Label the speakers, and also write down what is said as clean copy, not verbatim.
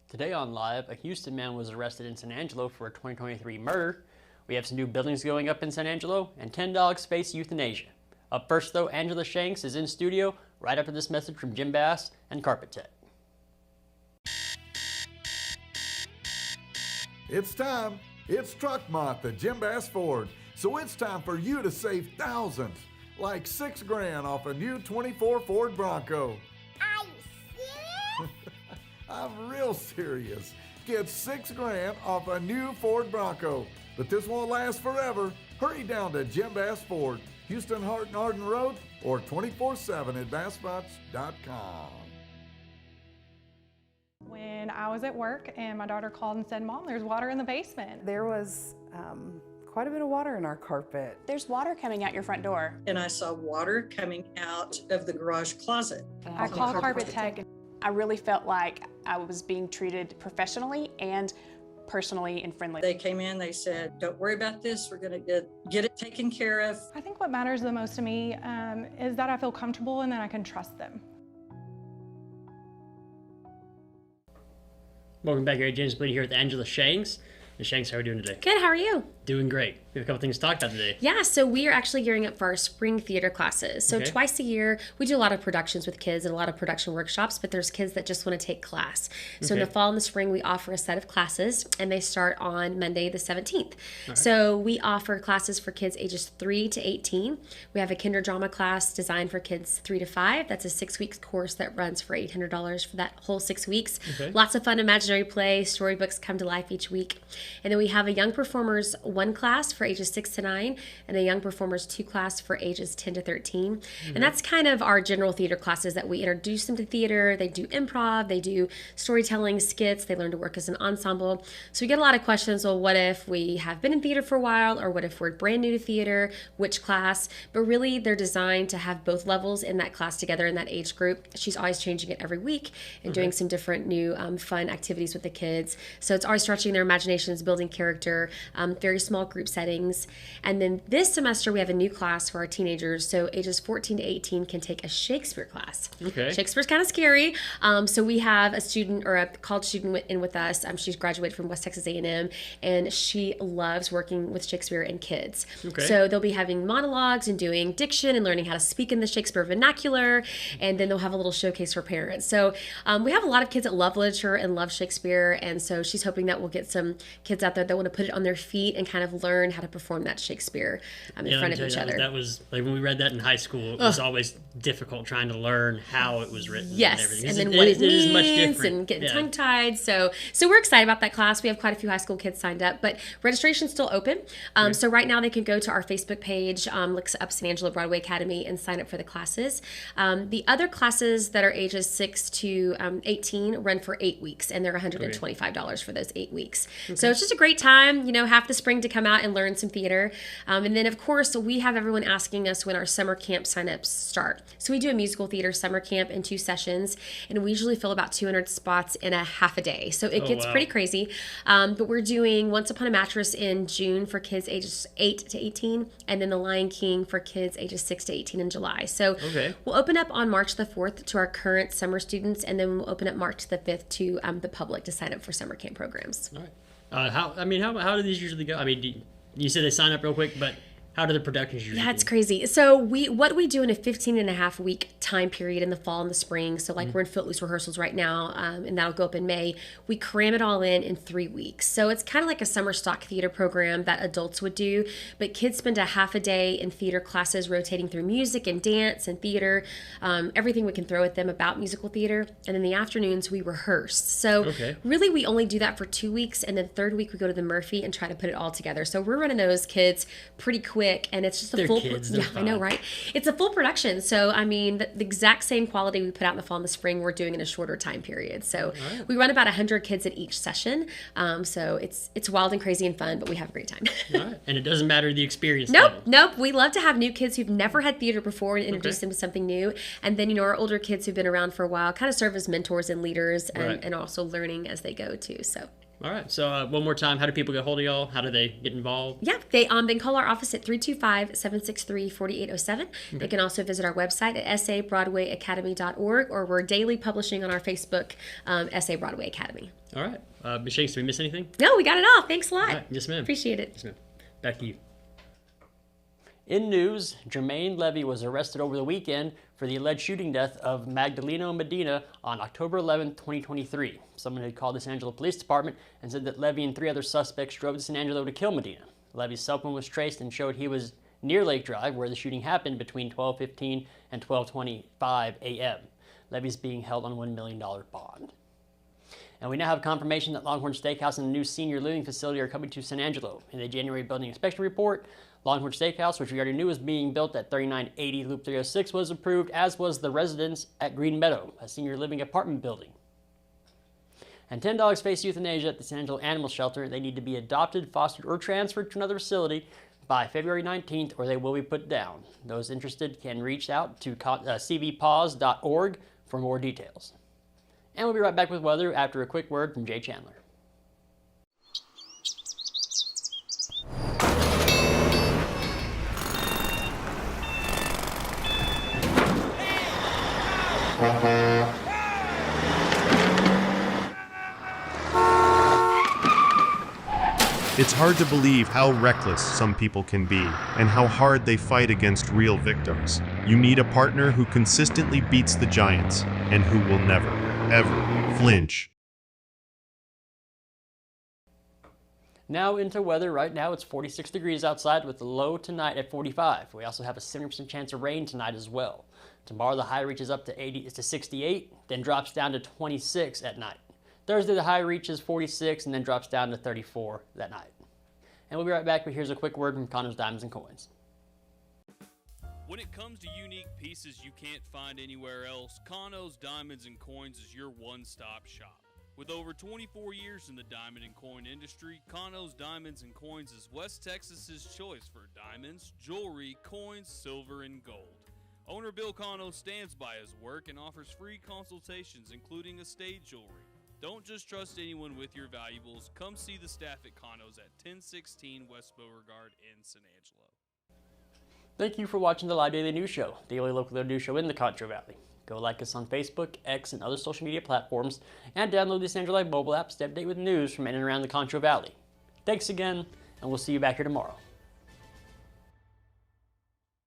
Speaker 1: Today on Live, a Houston man was arrested in San Angelo for a 2023 murder. We have some new buildings going up in San Angelo, and 10 dogs face euthanasia. Up first though, Angela Shanks is in studio right after this message from Jim Bass and Carpet Tech.
Speaker 2: It's time. It's Truck Month at Jim Bass Ford. So it's time for you to save thousands, like $6,000 off a new 24 Ford Bronco.
Speaker 3: Are you serious?
Speaker 2: I'm real serious. Get $6,000 off a new Ford Bronco. But this won't last forever. Hurry down to Jim Bass Ford, Houston Hart and Arden Road, or 24/7 at BassBots.com.
Speaker 4: When I was at work and my daughter called and said, "Mom, there's water in the basement."
Speaker 5: There was quite a bit of water in our carpet.
Speaker 6: There's water coming out your front door.
Speaker 7: And I saw water coming out of the garage closet.
Speaker 4: I called Carpet Tech.
Speaker 6: I really felt like I was being treated professionally and personally and friendly.
Speaker 7: They came in, they said, "Don't worry about this, we're gonna get it taken care of."
Speaker 4: I think what matters the most to me is that I feel comfortable and that I can trust them.
Speaker 1: Welcome back here, James Bleedy here with Angela Shanks. Ms. Shanks, how are we doing today?
Speaker 8: Good, how are you?
Speaker 1: Doing great. We have a couple things to talk about today.
Speaker 8: Yeah, so we are actually gearing up for our spring theater classes. So
Speaker 1: Okay.
Speaker 8: twice a year, we do a lot of productions with kids and a lot of production workshops, but there's kids that just want to take class. So in the
Speaker 1: Okay.
Speaker 8: fall and the spring, we offer a set of classes, and they start on Monday the 17th. So we offer classes for kids ages 3 to 18. We have a kinder drama class designed for kids 3 to 5. That's a 6-week course that runs for $800 for that whole 6 weeks.
Speaker 1: Okay.
Speaker 8: Lots of fun imaginary play, storybooks come to life each week. And then we have a Young Performers 1 class for ages 6 to 9 and a Young Performers 2 class for ages 10 to 13. And that's kind of our general theater classes that we introduce them to theater. They do improv, they do storytelling, skits, they learn to work as an ensemble. So we get a lot of questions, well, what if we have been in theater for a while, or what if we're brand new to theater, which class? But really they're designed to have both levels in that class together in that age group. She's always changing it every week and doing some different new fun activities with the kids. So it's always stretching their imaginations, building character, very small group settings. And then this semester we have a new class for our teenagers. So ages 14 to 18 can take a Shakespeare class.
Speaker 1: Okay.
Speaker 8: Shakespeare's kind of scary. So we have a student or a college student in with us. She's graduated from West Texas A&M, and she loves working with Shakespeare and kids.
Speaker 1: Okay.
Speaker 8: So they'll be having monologues and doing diction and learning how to speak in the Shakespeare vernacular. And then they'll have a little showcase for parents. So we have a lot of kids that love literature and love Shakespeare. And so she's hoping that we'll get some kids out there that want to put it on their feet and kind of learn how to perform that Shakespeare in front of each other.
Speaker 1: That was like when we read that in high school, it was always difficult trying to learn how it was written.
Speaker 8: Yes,
Speaker 1: and everything.
Speaker 8: and then
Speaker 1: It
Speaker 8: what
Speaker 1: is-
Speaker 8: it
Speaker 1: it is much
Speaker 8: means
Speaker 1: different.
Speaker 8: and getting
Speaker 1: Yeah.
Speaker 8: tongue-tied. So we're excited about that class. We have quite a few high school kids signed up, but registration's still open. So right now they can go to our Facebook page, look up San Angelo Broadway Academy, and sign up for the classes. The other classes that are ages 6 to 18 run for 8 weeks, and they're $125 for those 8 weeks. So it's just a great time, half the spring to come out and learn some theater. And then, of course, we have everyone asking us when our summer camp signups start. So we do a musical theater summer camp in 2 sessions, and we usually fill about 200 spots in a half a day. So it gets
Speaker 1: wow.
Speaker 8: pretty crazy. But we're doing Once Upon a Mattress in June for kids ages 8 to 18, and then The Lion King for kids ages 6 to 18 in July. So
Speaker 1: Okay.
Speaker 8: we'll open up on March the 4th to our current summer students, and then we'll open up March the 5th to the public to sign up for summer camp programs.
Speaker 1: All right. How do these usually go? I mean, you said they sign up real quick, but how do the productions usually
Speaker 8: Yeah, it's
Speaker 1: go?
Speaker 8: crazy. So what we do in a 15 and a half week time period in the fall and the spring, so like we're in Footloose rehearsals right now, and that'll go up in May, we cram it all in 3 weeks. So it's kind of like a summer stock theater program that adults would do, but kids spend a half a day in theater classes rotating through music and dance and theater, everything we can throw at them about musical theater. And in the afternoons, we rehearse. So
Speaker 1: Okay.
Speaker 8: really we only do that for 2 weeks, and then the third week we go to the Murphy and try to put it all together. So we're running those kids pretty quick, and it's just a
Speaker 1: They're
Speaker 8: full
Speaker 1: kids, they're
Speaker 8: yeah, I know,
Speaker 1: fine.
Speaker 8: right? It's a full production. So I mean the exact same quality we put out in the fall and the spring we're doing in a shorter time period. So we run about 100 kids at each session. So it's wild and crazy and fun, but we have a great time.
Speaker 1: All right. And it doesn't matter the experience.
Speaker 8: Nope,
Speaker 1: level.
Speaker 8: nope. We love to have new kids who've never had theater before and introduce
Speaker 1: Okay.
Speaker 8: them to something new. And then, our older kids who've been around for a while kind of serve as mentors and leaders and,
Speaker 1: Right.
Speaker 8: and also learning as they go too. So
Speaker 1: All right. So one more time, how do people get hold of y'all? How do they get involved?
Speaker 8: Yeah, they can call our office at 325-763-4807. They can also visit our website at sabroadwayacademy.org, or we're daily publishing on our Facebook, SA Broadway Academy.
Speaker 1: All right. Ms. Shanks, did we miss anything?
Speaker 8: No, we got it all. Thanks a lot.
Speaker 1: All right. Yes, ma'am.
Speaker 8: Appreciate it.
Speaker 1: Yes, ma'am. Back to you. In news, Jermaine Levy was arrested over the weekend for the alleged shooting death of Magdaleno Medina on October 11, 2023. Someone had called the San Angelo Police Department and said that Levy and 3 other suspects drove to San Angelo to kill Medina. Levy's cell phone was traced and showed he was near Lake Drive, where the shooting happened, between 12:15 and 12:25 a.m. Levy's being held on a $1 million bond. And we now have confirmation that Longhorn Steakhouse and a new senior living facility are coming to San Angelo. In the January building inspection report, Longhorn Steakhouse, which we already knew was being built at 3980 Loop 306, was approved, as was the residence at Green Meadow, a senior living apartment building. And 10 dogs face euthanasia at the San Angelo Animal Shelter. They need to be adopted, fostered, or transferred to another facility by February 19th, or they will be put down. Those interested can reach out to cvpaws.org for more details. And we'll be right back with weather after a quick word from Jay Chandler.
Speaker 9: It's hard to believe how reckless some people can be and how hard they fight against real victims. You need a partner who consistently beats the giants and who will never, ever flinch.
Speaker 1: Now into weather. Right now it's 46 degrees outside with the low tonight at 45. We also have a 70% chance of rain tonight as well. Tomorrow the high reaches up to 68, then drops down to 26 at night. Thursday the high reaches 46 and then drops down to 34 that night. And we'll be right back, but here's a quick word from Connor's Diamonds and Coins.
Speaker 10: When it comes to unique pieces you can't find anywhere else, Conno's Diamonds and Coins is your one-stop shop. With over 24 years in the diamond and coin industry, Conno's Diamonds and Coins is West Texas's choice for diamonds, jewelry, coins, silver, and gold. Owner Bill Conno stands by his work and offers free consultations, including estate jewelry. Don't just trust anyone with your valuables. Come see the staff at Conno's at 1016 West Beauregard in San Angelo.
Speaker 1: Thank you for watching the Live Daily News Show, the only local news show in the Concho Valley. Go like us on Facebook, X, and other social media platforms, and download the San Angelo Live mobile app to stay updated with news from in and around the Concho Valley. Thanks again, and we'll see you back here tomorrow.